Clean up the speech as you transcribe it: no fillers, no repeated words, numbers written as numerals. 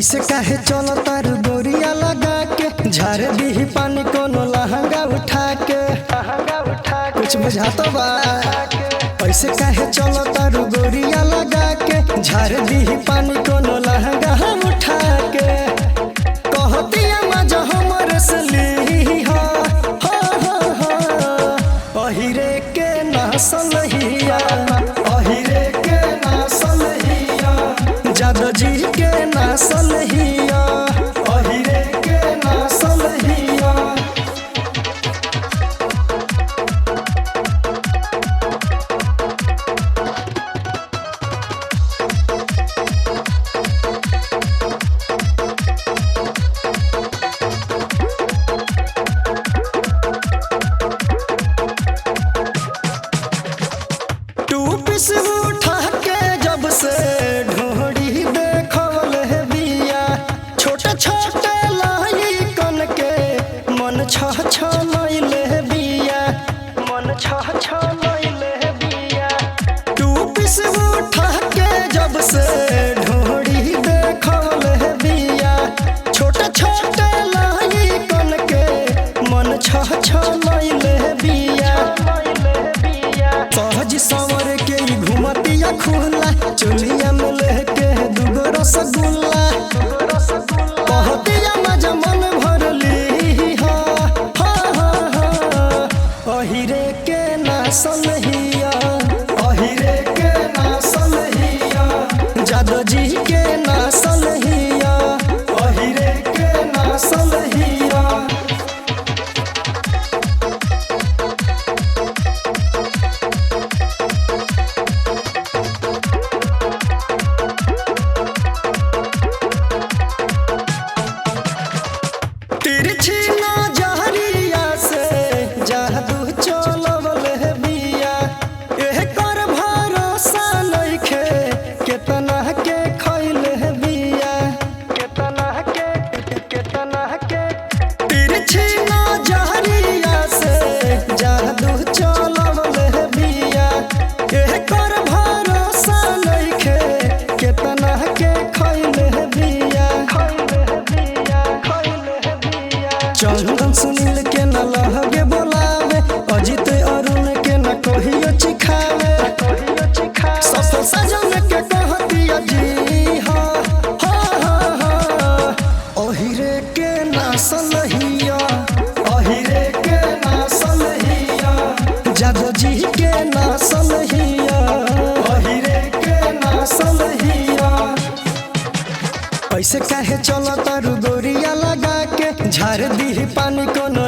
ऐसे काहे चलो तारू गोरिया लगा के झाड़ दी पानी कोनो लहंगा उठा के कुछ बुझातो बा। ऐसे काहे चलो तारू गोरिया लगा के झाड़ दी पानी कोनो लहंगा उठा के कहतिया मजा हमर से ली हो अहिरे के नासल हिया अहिरे के नासल हिया जादो जी के नासल हिया अहिरे के नासल हिया। उठा के जब से ढोड़ी देखल है बिया छोटे छोटे लाई कन के मन छ लैले बिया मन छ लैले बिया। टू पीस उठा के जब से ढोड़ी देखल है बिया छोटे छोटे लाई कन के मन छ लैले बिया। सहज सवर के घुमतिया खुला चुलिया में लेके दुगो रसगुल्ला कहतिया मजा मन भरली हो अहिरे के नासल हिया अहिरे के नासल हिया जादो जी के नासल हिया अहिरे के नासल हिया। तिरछी नजरिया से जादू चलवल है बिया एकर भरोसा नइखे केतना के खइल है बिया केतना के तिरछी नजरिया से जादू चलवल है बिया एकर भरोसा नइखे केतना के खइल है बिया चंदन सुनील के न लहगे बोलावे अजित अरुण के न कहियो चिखावे सफल सजन के कहतिया जी हा अहिरे के नासल हिया अहिरे के नासल हिया जादो जी के नासल हिया अहिरे के नासल हिया। ऐसे काहे चलो तारू गोरिया लगा के झाड़ दी पानी कोनो